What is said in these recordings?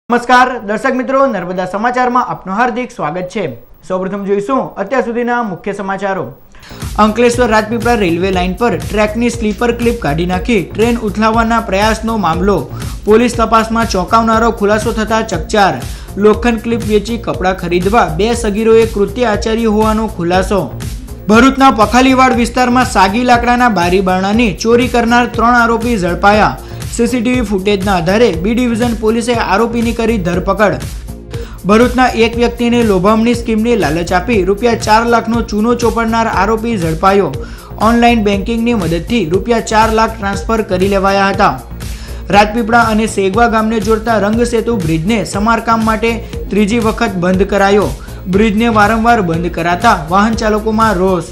નમસ્કાર દર્શક મિત્રો, નર્મદા સમાચારમાં આપનું હાર્દિક સ્વાગત છે। સૌપ્રથમ જોઈશું અત્યાર સુધીના મુખ્ય સમાચારો। અંકલેશ્વર રાજપીપળા રેલવે લાઇન પર ટ્રેકની સ્લીપર ક્લિપ કાઢી નાખી ટ્રેન ઉથલાવવાના પ્રયાસનો મામલો, પોલીસ તપાસમાં ચોંકાવનારો ખુલાસો થતા ચકચાર। લોખંડ ક્લિપ વેચી કપડાં ખરીદવા બે સગીરોએ કૃત્ય આચર્યું હોવાનો ખુલાસો। ભરૂચના પખાલીવાડ વિસ્તારમાં સાગી લાકડાના બારી બારણાની ચોરી કરનાર 3 આરોપી ઝડપાયા। સીસીટીવી ફૂટેજના આધારે બી ડિવિઝન પોલીસે આરોપીની કરી ધરપકડ। ભરૂચના એક વ્યક્તિને લોભામણી સ્કીમની લાલચ આપી ₹4 લાખનો ચૂનો ચોપડનાર આરોપી ઝડપાયો। ઓનલાઈન બેન્કિંગની મદદથી ₹4 લાખ ટ્રાન્સફર કરી લેવાયા હતા। રાજપીપળા અને સેગવા ગામને જોડતા રંગસેતુ બ્રિજને સમારકામ માટે ત્રીજી વખત બંધ કરાયો। બ્રિજને વારંવાર બંધ કરાતા વાહન ચાલકોમાં રોષ।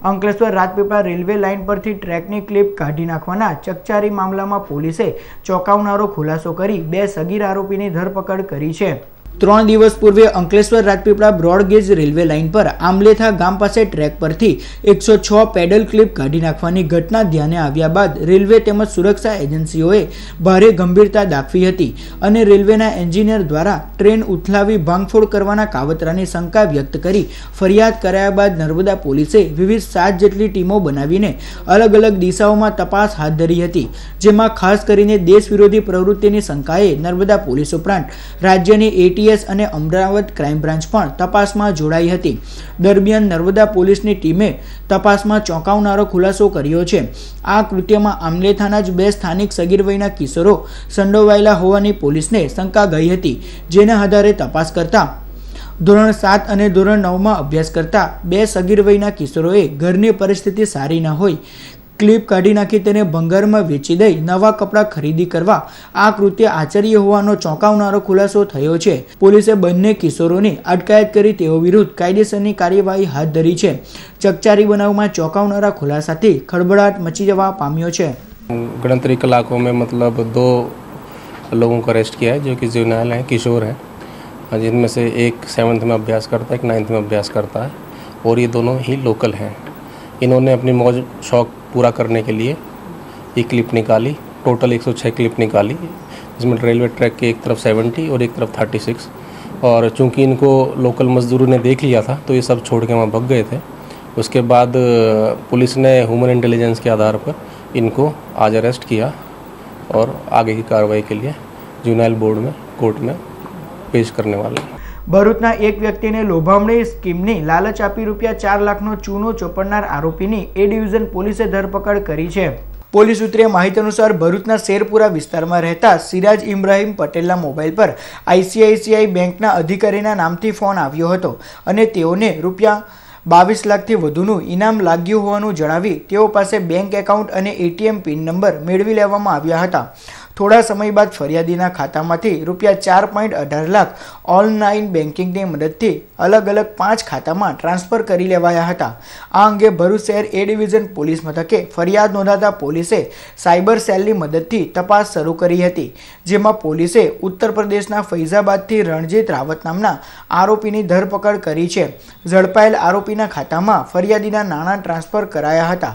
અંકલેશ્વર રાજપીપળા રેલવે લાઇન પરથી ટ્રેકની ક્લિપ કાઢી નાખવાના ચકચારી મામલામાં પોલીસે ચોંકાવનારો ખુલાસો કરી બે સગીર આરોપીની ધરપકડ કરી છે। 3 દિવસ પૂર્વે Ankleshwar Rajpipla broad gauge railway line પર આંબલેથા ગામ પાસે ટ્રેક પરથી 106 પેડલ ક્લિપ કાઢી નાખવાની ઘટના ધ્યાને આવ્યા બાદ રેલવે તેમજ સુરક્ષા એજન્સીઓએ ભારે ગંભીરતા દાખવી હતી અને રેલવેના એન્જિનિયર દ્વારા ટ્રેન ઉથલાવી ભાંગફોડ કરવાના કાવતરાની શંકા વ્યક્ત કરી ફરિયાદ કરાયા બાદ નર્મદા પોલીસે વિવિધ 7 જેટલી ટીમો બનાવીને અલગ અલગ દિશાઓમાં તપાસ હાથ ધરી હતી, જેમાં ખાસ કરીને દેશ વિરોધી પ્રવૃત્તિની શંકાએ નર્મદા પોલીસ ઉપરાંત રાજ્યની એટીએસ અને અમદાવાદ ક્રાઇમ બ્રાન્ચ પણ તપાસમાં જોડાઈ હતી। દરમિયાન નર્મદા પોલીસની ટીમે તપાસમાં ચોંકાવનારો ખુલાસો કર્યો છે। આ કૃત્યમાં આમલેથાના જ બે સ્થાનિક સગીર વયના કિશોરો સંડોવાયેલા હોવાની પોલીસને શંકા ગઈ હતી, જેના આધારે તપાસ કરતા ધોરણ 7 અને ધોરણ 9માં અભ્યાસ કરતા બે સગીર વયના કિશોરોએ ઘરની પરિસ્થિતિ સારી ન હોય ક્લિપ કાઢી નાખી તેને ભંગારમાં વેચી દઈ નવા કપડાં ખરીદી કરવા આ કૃત્ય આચર્ય હોવાનો ચોંકાવનારો ખુલાસો થયો છે। પોલીસે બંને કિશોરોની અટકાયત કરી તેઓ વિરુદ્ધ કાયદેસરની કાર્યવાહી હાથ ધરી છે। ચકચારી બનાવમાં ચોંકાવનારા ખુલાસાથી ખળબળાટ મચી જવા પામ્યો છે। गणतरी कलाकों में मतलब 2 लोगों को अरेस्ट किया है जो कि जुवेनाइल हैं, किशोर हैं, जिनमें से एक 7th में अभ्यास करता है, एक 9th में अभ्यास करता है और ये दोनों ही लोकल हैं। इन्होंने अपनी मौज शौक पूरा करने के लिए ये क्लिप निकाली, टोटल 106 क्लिप निकाली, जिसमें रेलवे ट्रैक के एक तरफ 70 और एक तरफ 36। और चूंकि इनको लोकल मजदूरों ने देख लिया था तो ये सब छोड़ के वहाँ भाग गए थे। उसके बाद पुलिस ने ह्यूमन इंटेलिजेंस के आधार पर इनको आज अरेस्ट किया और आगे की कार्रवाई के लिए जुवेनाइल बोर्ड में कोर्ट में पेश करने वाले हैं। ભરૂચના એક વ્યક્તિને લોભામણી સ્કીમની લાલચ આપી ₹4 લાખનો ચૂનો ચોપડનાર આરોપીની એ ડિવિઝન પોલીસે ધરપકડ કરી છે। પોલીસ સૂત્રે માહિતી અનુસાર ભરૂચના શેરપુરા વિસ્તારમાં રહેતા સિરાજ ઇબ્રાહિમ પટેલના મોબાઈલ પર ICICI બેંકના અધિકારીના નામથી ફોન આવ્યો હતો અને તેઓને ₹22 લાખથી વધુનું ઇનામ લાગ્યું હોવાનું જણાવી તેઓ પાસે બેંક એકાઉન્ટ અને ATM પિન નંબર મેળવી લેવામાં આવ્યા હતા। થોડા સમય બાદ ફરિયાદીના ખાતામાંથી ₹4.18 લાખ ઓનલાઈન બેન્કિંગની મદદથી અલગ અલગ 5 ખાતામાં ટ્રાન્સફર કરી લેવાયા હતા। આ અંગે ભરૂચ શહેર એ ડિવિઝન પોલીસ મથકે ફરિયાદ નોંધાતા પોલીસે સાયબર સેલની મદદથી તપાસ શરૂ કરી હતી, જેમાં પોલીસે ઉત્તર પ્રદેશના ફૈઝાબાદથી રણજીત રાવત નામના આરોપીની ધરપકડ કરી છે। ઝડપાયેલ આરોપીના ખાતામાં ફરિયાદીના નાણાં ટ્રાન્સફર કરાયા હતા।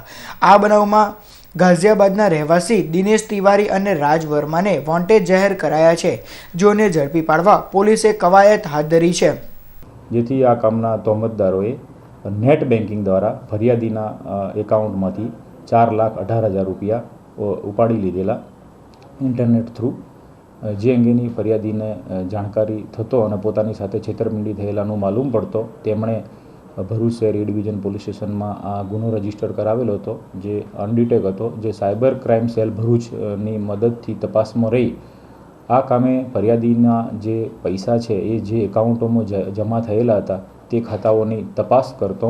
આ બનાવમાં ગાઝિયાબાદના રહેવાસી દિનેશ તિવારી અને રાજ વર્માને વોન્ટેડ જાહેર કરાયા છે, જેઓને ઝડપી પાડવા પોલીસે કવાયત હાથ ધરી છે। જેથી આ કામના તહોમતદારોએ નેટ બેન્કિંગ દ્વારા ફરિયાદીના એકાઉન્ટમાંથી ₹4,18,000 ઉપાડી લીધેલા ઇન્ટરનેટ થ્રુ, જે અંગેની ફરિયાદીને જાણકારી થતો અને પોતાની સાથે છેતરપિંડી થયેલાનું માલુમ પડતો તેમણે ભરૂચ શહેર એ ડિવિઝન પોલીસ સ્ટેશનમાં આ ગુનો રજીસ્ટર કરાવેલો હતો, જે અનડિટેક હતો, જે સાયબર ક્રાઇમ સેલ ભરૂચની મદદથી તપાસમાં રહી આ કામે ફરિયાદીના જે પૈસા છે એ જે એકાઉન્ટોમાં જમા થયેલા હતા તે ખાતાઓની તપાસ કરતો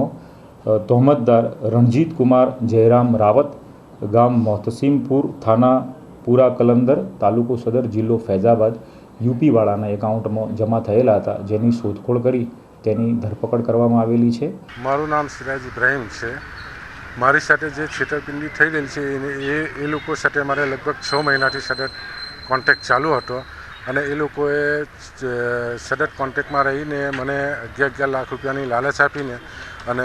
તહોમતદાર રણજીત કુમાર જયરામ રાવત, ગામ મોહતસીમપુર, થાના પૂરા કલંદર, તાલુકો સદર, જિલ્લો ફૈઝાબાદ, યુપીવાળાના એકાઉન્ટમાં જમા થયેલા હતા, જેની શોધખોળ કરી તેની ધરપકડ કરવામાં આવેલી છે। મારું નામ સિરાજ ઇબ્રાહિમ છે। મારી સાથે જે છેતરપિંડી થઈ ગઈ છે એ લોકો સાથે મારે લગભગ 6 મહિનાથી સતત કોન્ટેક્ટ ચાલુ હતો અને એ લોકોએ સતત કોન્ટેક્ટમાં રહીને મને ₹11 લાખ લાલચ આપીને અને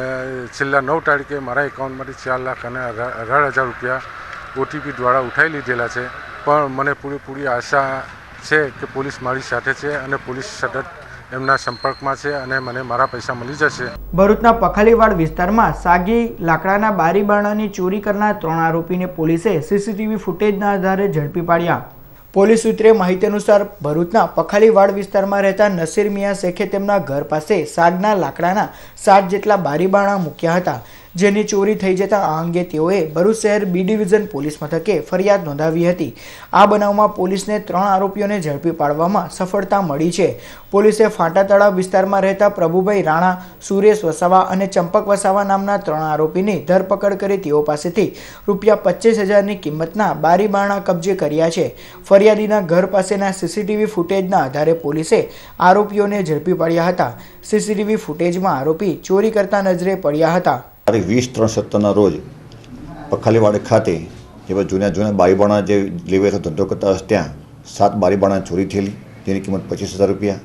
છેલ્લા 9 તારીખે મારા એકાઉન્ટમાંથી 4 લાખ અને 18,000 રૂપિયા OTP દ્વારા ઉઠાવી લીધેલા છે. પણ મને પૂરી આશા છે કે પોલીસ મારી સાથે છે અને પોલીસ સતત એમના સંપર્કમાં છે અને મને મારા પૈસા મળી જશે. ભરૂચના પખાલીવાડ વિસ્તારમાં સાગી લાકડાના બારી બારણાની ચોરી કરનાર 3 આરોપીને પોલીસે CCTV ફૂટેજના આધારે ઝડપી પાડ્યા. પોલીસ સૂત્રે માહિતી અનુસાર ભરૂચના પખાલીવાડ વિસ્તારમાં રહેતા નસીર મિયા શેખે તેમના ઘર પાસે સાગના લાકડાના 7 જેટલા બારી બારણા મૂક્યા હતા, જેની ચોરી થઈ જતા આ અંગે તેઓએ ભરૂચ શહેર B ડિવિઝન પોલીસ મથકે ફરિયાદ નોંધાવી હતી. આ બનાવમાં પોલીસને 3 આરોપીઓને ઝડપી પાડવામાં સફળતા મળી છે. પોલીસે ફાટા તળાવ વિસ્તારમાં રહેતા પ્રભુભાઈ રાણા, સુરેશ વસાવા અને ચંપક વસાવા નામના 3 આરોપીની ધરપકડ કરી તેઓ પાસેથી ₹25,000ની કિંમતના બારી બારણા કબજે કર્યા છે. ફરિયાદીના ઘર પાસેના CCTV ફૂટેજના આધારે પોલીસે આરોપીઓને ઝડપી પાડ્યા હતા. CCTV ફૂટેજમાં આરોપી ચોરી કરતા નજરે પડ્યા હતા. તારીખ 20/3/17ના રોજ પખાલીવાડ ખાતે જે જૂના બારીબાણા જે લેવેચનો ધંધો કરતા ત્યાં 7 બારીબાણા ચોરી થયેલી, જેની કિંમત ₹25,000.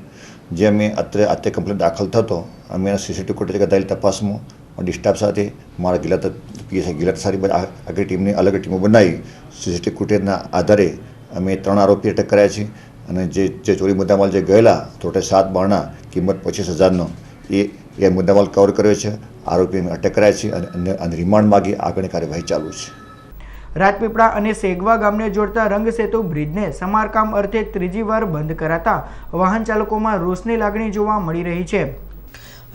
જે અમે અત્યારે કમ્પ્લેન દાખલ થતો અમે એના CCTV ફૂટેજ કરાયેલી તપાસમાં ડિસ્ટાફ સાથે મારા ગિલાત PSI ગિલાત સારી આગળ ટીમની અલગ ટીમો બનાવી CCTV ફૂટેજના આધારે અમે 3 આરોપી અટક કર્યા છે અને જે ચોરી મુદ્દામાલ જે ગયેલા ટોટલ 7 બારણા કિંમત ₹25,000નો એ મુદ્દામાલ કવર કર્યો છે. આરોપીને અટક કર્યા છે અને રિમાન્ડ માગી આગળની કાર્યવાહી ચાલુ છે. રાજપીપળા અને સેગવા ગામને જોડતા રંગસેતુ બ્રિજને સમારકામ અર્થે ત્રીજી વાર બંધ કરાતા વાહન ચાલકોમાં રોષની લાગણી જોવા મળી રહી છે.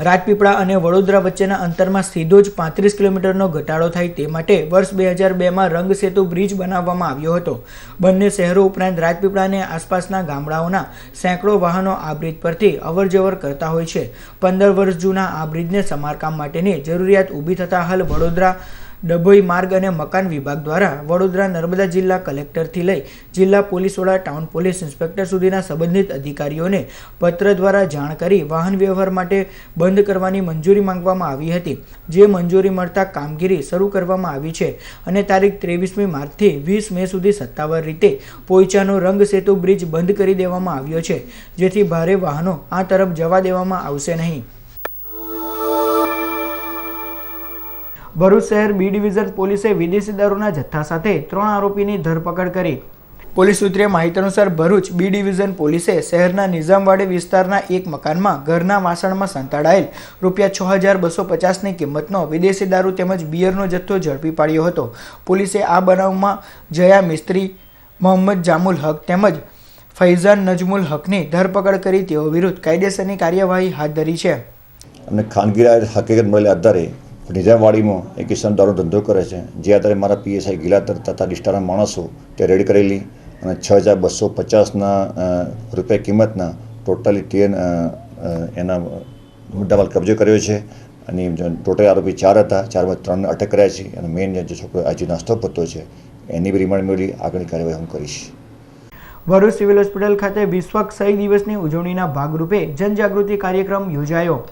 રાજપીપળા અને વડોદરા વચ્ચેના અંતરમાં સીધો જ 35 કિલોમીટરનો ઘટાડો થાય તે માટે વર્ષ 2002માં રંગસેતુ બ્રિજ બનાવવામાં આવ્યો હતો. બંને શહેરો ઉપરાંત રાજપીપળા અને આસપાસના ગામડાઓના સેંકડો વાહનો આ બ્રિજ પરથી અવરજવર કરતા હોય છે. 15 વર્ષ જૂના આ બ્રિજને સમારકામ માટેની જરૂરિયાત ઊભી થતાં હાલ વડોદરા ડભોઈ માર્ગ અને મકાન વિભાગ દ્વારા વડોદરા નર્મદા જિલ્લા કલેક્ટરથી લઈ જિલ્લા પોલીસ વડા, ટાઉન પોલીસ ઇન્સ્પેક્ટર સુધીના સંબંધિત અધિકારીઓને પત્ર દ્વારા જાણ કરી વાહન વ્યવહાર માટે બંધ કરવાની મંજૂરી માંગવામાં આવી હતી. જે મંજૂરી મળતા કામગીરી શરૂ કરવામાં આવી છે અને તારીખ 23મી માર્ચથી 20 મે સુધી સત્તાવાર રીતે પોઈચાનો રંગસેતુ બ્રિજ બંધ કરી દેવામાં આવ્યો છે, જેથી ભારે વાહનો આ તરફ જવા દેવામાં આવશે નહીં. ભરૂચ શહેર B ડિવિઝન પોલીસે વિદેશી દારૂના જથ્થા સાથે 3 આરોપીની ધરપકડ કરી. પોલીસ સૂત્રે માહિતી અનુસાર ભરૂચ B ડિવિઝન પોલીસે શહેરના નિઝામવાડી વિસ્તારના એક મકાનમાં ઘરના વાસણમાં સંતાડાયેલ ₹6,250ની કિંમતનો વિદેશી દારૂ તેમજ બિયરનો જથ્થો ઝડપી પાડ્યો હતો. પોલીસે આ બનાવમાં જયા મિસ્ત્રી, મોહમ્મદ જામુલ હક તેમજ ફૈઝાન નજમુલ હકની ધરપકડ કરી તેઓ વિરુદ્ધ કાયદેસરની કાર્યવાહી હાથ ધરી છે. અને ખાનગી હકીકત મળેલા આધારે નિઝામવાડીમાં એક કિસ્સાનો દારૂ ધંધો કરે છે, જે આધારે મારા PSI ગિલાતર તથા ડિસ્ટારના માણસો તે રેડ કરેલી અને ₹6,250 રૂપિયા કિંમતના ટોટલી 10 એના મુદ્દામાલ કબજો કર્યો છે. અને ટોટલ આરોપી 4 હતા, 4માં 3ને અટક કર્યા છે અને મેઇન જે છોકરો આજે નાસ્તો પતો છે એની બી રિમાન્ડ મેળવી આગળની કાર્યવાહી હું કરીશ. ભરૂચ સિવિલ હોસ્પિટલ ખાતે વિશ્વ ક્ષય દિવસની ઉજવણીના ભાગરૂપે જનજાગૃતિ કાર્યક્રમ યોજાયો.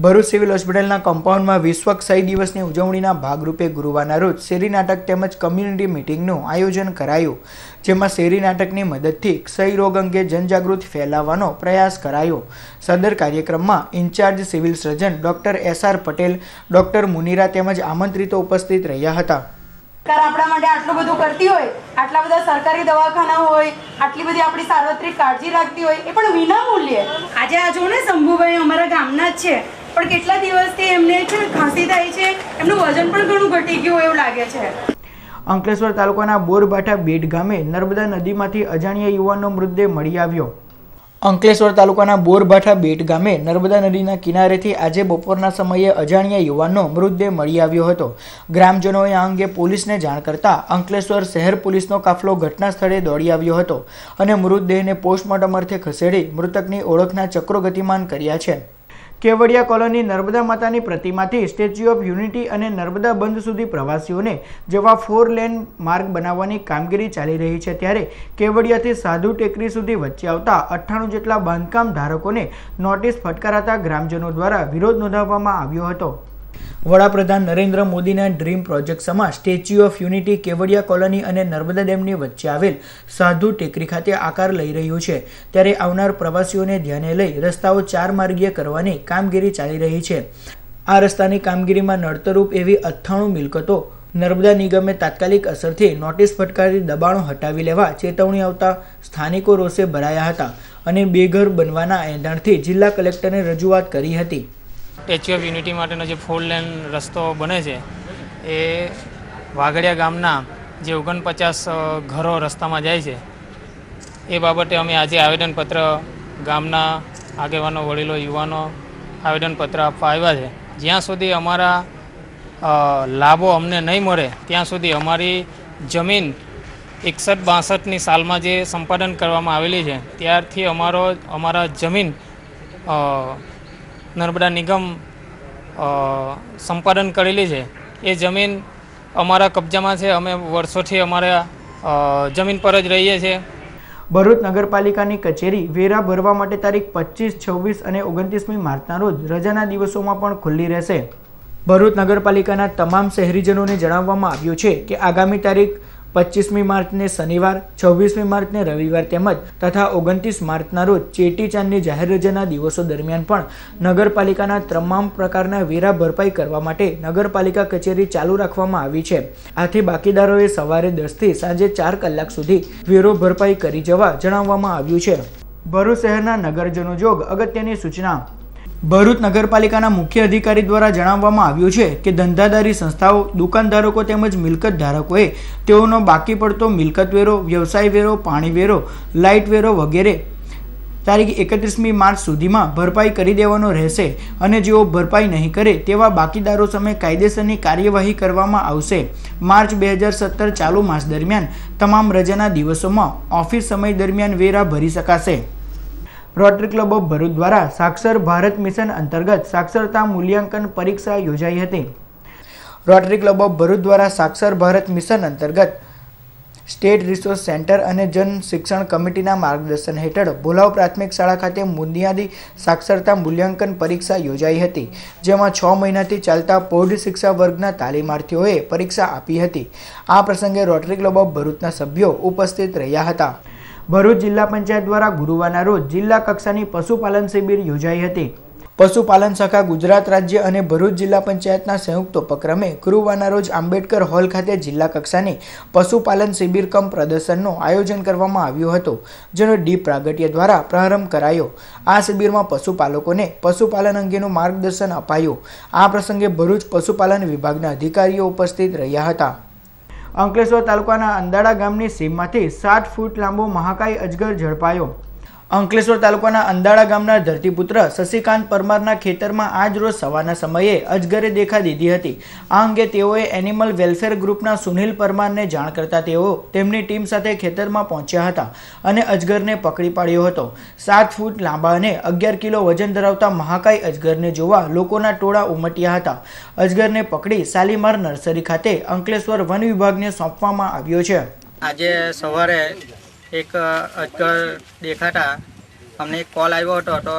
ભરૂચ સિવિલ હોસ્પિટલના કમ્પાઉન્ડમાં વિશ્વ ક્ષય દિવસની ઉજવણીના ભાગરૂપે ગુરુવારના રોજ શેરી નાટક તેમજ કમ્યુનિટી મિટિંગનું આયોજન કરાયું, જેમાં શેરી નાટકની મદદથી ક્ષય રોગ અંગે જનજાગૃતિ ફેલાવવાનો પ્રયાસ કરાયો. સદર કાર્યક્રમમાં incharge civil surgeon doctor SR પટેલ, ડોક્ટર મુનીરા તેમજ આમંત્રિતો ઉપસ્થિત રહ્યા હતા. આપણા માટે આટલું બધું કરતી હોય, આટલા બધા સરકારી દવાખાના હોય, આટલી બધી આપણી સાર્વત્રિક કાળજી રાખતી હોય, એ પણ વિના મૂલ્યે. આજે આ જો ને શંભુભાઈ અમારા ગામના જ છે, પણ કેટલા દિવસથી એમને છે ખાંસી થાય છે, એમનું વજન પણ ઘણું ઘટી ગયું એવું લાગે છે. અંકલેશ્વર તાલુકાના બોરભાઠા બેટ ગામે નર્મદા નદીમાંથી અજાણ્યા યુવાનનો મૃતદેહ મળી આવ્યો. અંકલેશ્વર તાલુકાના બોરભાઠા બેટ ગામે નર્મદા નદીના કિનારેથી આજે બપોરના સમયે અજાણ્યા યુવાનનો મૃતદેહ મળી આવ્યો હતો. ગ્રામજનોએ આ અંગે પોલીસને જાણ કરતા અંકલેશ્વર શહેર પોલીસનો કાફલો ઘટના સ્થળે દોડી આવ્યો હતો અને મૃતદેહને પોસ્ટમોર્ટમ અર્થે ખસેડી મૃતકની ઓળખના ચક્રો ગતિમાન કર્યા છે. કેવડિયા કોલોની નર્મદા માતાની પ્રતિમાથી સ્ટેચ્યુ ઓફ યુનિટી અને નર્મદા બંધ સુધી પ્રવાસીઓને જવા 4 લેન માર્ગ બનાવવાની કામગીરી ચાલી રહી છે, ત્યારે કેવડિયાથી સાધુ ટેકરી સુધી વચ્ચે આવતા 98 જેટલા બાંધકામ ધારકોને નોટિસ ફટકારાતા ગ્રામજનો દ્વારા વિરોધ નોંધાવવામાં આવ્યો હતો. વડાપ્રધાન નરેન્દ્ર મોદીના ડ્રીમ પ્રોજેક્ટ્સમાં statue of unity Kevadia colony અને નર્મદા ડેમની વચ્ચે આવેલ સાધુ ટેકરી ખાતે આકાર લઈ રહ્યું છે, ત્યારે આવનાર પ્રવાસીઓને ધ્યાને લઈ રસ્તાઓ 4 માર્ગીય કરવાની કામગીરી ચાલી રહી છે. આ રસ્તાની કામગીરીમાં નડતરરૂપ એવી 98 મિલકતો નર્મદા નિગમે તાત્કાલિક અસરથી નોટિસ ફટકારી દબાણો હટાવી લેવા ચેતવણી આવતા સ્થાનિકો રોષે ભરાયા હતા અને બેઘર બનવાના એંધાણથી જિલ્લા કલેક્ટરને રજૂઆત કરી હતી. સ્ટેચ્યુ ઓફ યુનિટી માટેનો જે 4 લેન રસ્તો બને છે એ વાઘડિયા ગામના જે 49 ઘરો રસ્તામાં જાય છે એ બાબતે અમે આજે આવેદનપત્ર ગામના આગેવાનો, વડીલો, યુવાનો આવેદનપત્ર આપવા આવ્યા છે. જ્યાં સુધી અમારા લાભો અમને નહીં મળે ત્યાં સુધી અમારી જમીન 61-62ની સાલમાં જે સંપાદન કરવામાં આવેલી છે ત્યારથી અમારા જમીન નર્મદા નિગમ સંપાદન કરેલી છે એ જમીન અમારા કબજામાં છે. અમે વર્ષોથી અમારા જમીન પર જ રહીએ છીએ. ભરૂચ નગરપાલિકાની કચેરી વેરા ભરવા માટે તારીખ 25, 26 અને 29મી માર્ચના રોજ રજાના દિવસોમાં પણ ખુલ્લી રહેશે. ભરૂચ નગરપાલિકાના તમામ શહેરીજનોને જણાવવામાં આવ્યું છે કે આગામી તારીખ 25મી માર્ચને શનિવાર, 26મી માર્ચને રવિવાર તેમજ તથા 29 માર્ચના રોજ ચેટીચાંદની જાહેર રજાના દિવસો દરમિયાન પણ નગરપાલિકાના તમામ પ્રકારના વેરા ભરપાઈ કરવા માટે નગરપાલિકા કચેરી ચાલુ રાખવામાં આવી છે. આથી બાકીદારોએ સવારે 10થી સાંજે 4 કલાક સુધી વેરો ભરપાઈ કરી જવા જણાવવામાં આવ્યું છે. ભરૂચ શહેરના નગરજનો જોગ અગત્યની સૂચના. ભરૂચ નગરપાલિકાના મુખ્ય અધિકારી દ્વારા જણાવવામાં આવ્યું છે કે ધંધાદારી સંસ્થાઓ, દુકાનધારકો તેમજ મિલકત ધારકોએ તેઓનો બાકી પડતો મિલકત વેરો, વ્યવસાય વેરો, પાણી વેરો, લાઇટ વેરો વગેરે તારીખ 31મી માર્ચ સુધીમાં ભરપાઈ કરી દેવાનો રહેશે અને જેઓ ભરપાઈ નહીં કરે તેવા બાકીદારો સામે કાયદેસરની કાર્યવાહી કરવામાં આવશે. માર્ચ 2017 ચાલુ માસ દરમિયાન તમામ રજાના દિવસોમાં ઓફિસ સમય દરમિયાન વેરા ભરી શકાશે. રોટરી ક્લબ ઓફ ભરૂચ દ્વારા સાક્ષર ભારત મિશન અંતર્ગત સાક્ષરતા મૂલ્યાંકન પરીક્ષા યોજાઈ હતી. રોટરી ક્લબ ઓફ ભરૂચ દ્વારા સાક્ષર ભારત મિશન અંતર્ગત સ્ટેટ રિસોર્સ સેન્ટર અને જન શિક્ષણ કમિટીના માર્ગદર્શન હેઠળ ભોલાવ પ્રાથમિક શાળા ખાતે બુનિયાદી સાક્ષરતા મૂલ્યાંકન પરીક્ષા યોજાઈ હતી, જેમાં 6 મહિનાથી ચાલતા પ્રૌઢ શિક્ષા વર્ગના તાલીમાર્થીઓએ પરીક્ષા આપી હતી. આ પ્રસંગે રોટરી ક્લબ ઓફ ભરૂચના સભ્યો ઉપસ્થિત રહ્યા હતા. ભરૂચ જિલ્લા પંચાયત દ્વારા ગુરુવારના રોજ જિલ્લા કક્ષાની પશુપાલન શિબિર યોજાઈ હતી. પશુપાલન શાખા ગુજરાત રાજ્ય અને ભરૂચ જિલ્લા પંચાયતના સંયુક્ત ઉપક્રમે ગુરુવારના રોજ આંબેડકર હોલ ખાતે જિલ્લા કક્ષાની પશુપાલન શિબિર કમ પ્રદર્શનનું આયોજન કરવામાં આવ્યું હતું, જેનો દીપ પ્રાગટ્ય દ્વારા પ્રારંભ કરાયો. આ શિબિરમાં પશુપાલકોને પશુપાલન અંગેનું માર્ગદર્શન અપાયું. આ પ્રસંગે ભરૂચ પશુપાલન વિભાગના અધિકારીઓ ઉપસ્થિત રહ્યા હતા. અંકલેશ્વર તાલુકાના અંદાડા ગામની સીમમાંથી 7 ફૂટ લાંબો મહાકાય અજગર ઝડપાયો. અંકલેશ્વર તાલુકાના અંદાડા ગામના ધરતીપુત્ર શશિકાંત પરમારના ખેતરમાં આજ રોજ સવારના સમયે અજગરે દેખા દીધી હતી. આ અંગે તેઓએ એનિમલ વેલફેર ગ્રુપના સુનિલ પરમારને જાણ કરતા તેઓ તેમની ટીમ સાથે ખેતરમાં પહોંચ્યા હતા અને અજગરને પકડી પાડ્યો હતો. 7 ફૂટ લાંબા અને 11 કિલો વજન ધરાવતા મહાકાય અજગરને જોવા લોકોના ટોળા ઉમટ્યા હતા. અજગરને પકડી શાલીમાર નર્સરી ખાતે અંકલેશ્વર વન વિભાગને સોંપવામાં આવ્યો છે. આજે સવારે એક અજગર દેખાતા અમને એક કોલ આવ્યો હતો. તો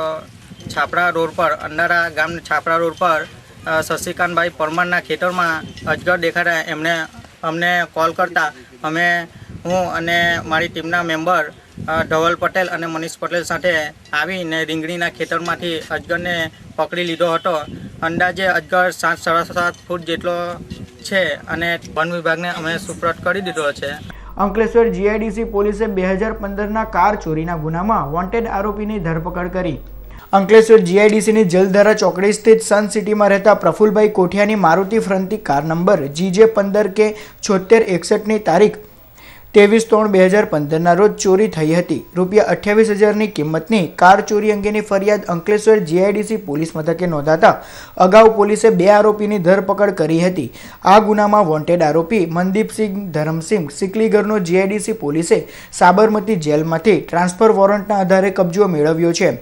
છાપરા રોડ પર, અંડારા ગામ છાપરા રોડ પર શશિકાંતભાઈ પરમારના ખેતરમાં અજગર દેખાતા અમને કોલ કરતા હું અને મારી ટીમના મેમ્બર ધવલ પટેલ અને મનીષ પટેલ સાથે આવીને રીંગણીના ખેતરમાંથી અજગરને પકડી લીધો હતો. અંદાજે અજગર 7-7.5 ફૂટ જેટલો છે અને વન વિભાગને અમે સુપ્રત કરી દીધો છે. અંકલેશ્વર જીઆઈડીસી પોલીસે 2015ના કાર ચોરીના ગુનામાં વોન્ટેડ આરોપીની ધરપકડ કરી. અંકલેશ્વર જીઆઈડીસીની જલધારા ચોકડી સ્થિત સન સિટીમાં રહેતા પ્રફુલભાઈ કોઠિયાની Maruti Fronti car number GJ15K 7661ની તારીખ 23/3/2015ના રોજ ચોરી થઈ હતી. ₹28,000ની કિંમતની કાર ચોરી અંગેની ફરિયાદ અંકલેશ્વર જીઆઈડીસી પોલીસ મથકે નોંધાતા અગાઉ પોલીસે 2 આરોપીની ધરપકડ કરી હતી. આ ગુનામાં વોન્ટેડ આરોપી મનદીપસિંહ ધરમસિંહ સિકલીગરનો જીઆઈડીસી પોલીસે સાબરમતી જેલમાંથી ટ્રાન્સફર વોરંટના આધારે કબજો મેળવ્યો છે.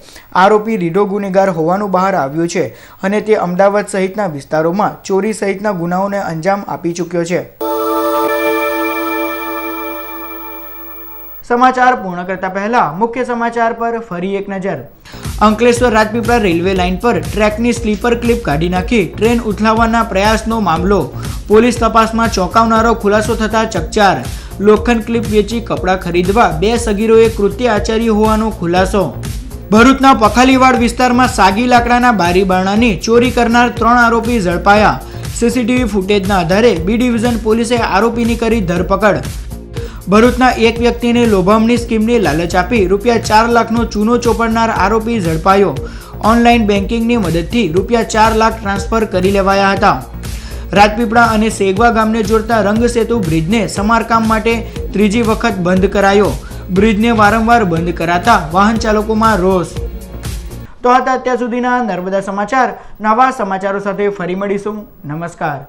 આરોપી રીઢો ગુનેગાર હોવાનું બહાર આવ્યું છે અને તે અમદાવાદ સહિતના વિસ્તારોમાં ચોરી સહિતના ગુનાઓને અંજામ આપી ચૂક્યો છે. સમાચાર પૂર્ણ કરતા પહેલા મુખ્ય સમાચાર પર ફરી એક નજર. અંકલેશ્વર રાજપીપળા રેલવે લાઇન પર ટ્રેકની સ્લીપર ક્લિપ કાઢી નાખી ટ્રેન ઉથલાવવાના પ્રયાસનો મામલો. પોલીસ તપાસમાં ચોંકાવનારો ખુલાસો થતા ચકચાર. લોખંડ ક્લિપ વેચી કપડાં ખરીદવા 2 સગીરોએ કૃત્ય આચર્યું હોવાનો ખુલાસો. ભરૂચના પખાલીવાડ વિસ્તારમાં સાગી લાકડાના બારી બારણાની ચોરી કરનાર 3 આરોપી ઝડપાયા. સીસીટીવી ફૂટેજના આધારે બી ડિવિઝન પોલીસે આરોપીની કરી ધરપકડ. ભરૂચના એક વ્યક્તિને લોભામણી સ્કીમની લાલચ આપી ₹4 લાખનો ચૂનો ચોપડનાર આરોપી ઝડપાયો. ઓનલાઈન બેન્કિંગની મદદથી ₹4 લાખ ટ્રાન્સફર કરી લેવાયા હતા. રાજપીપળા અને સેગવા ગામને જોડતા રંગસેતુ બ્રિજને સમારકામ માટે ત્રીજી વખત બંધ કરાયો. બ્રિજને વારંવાર બંધ કરાતા વાહન ચાલકોમાં રોષ. તો હતા અત્યાર સુધીના નર્મદા સમાચાર. નવા સમાચારો સાથે ફરી મળીશું. નમસ્કાર.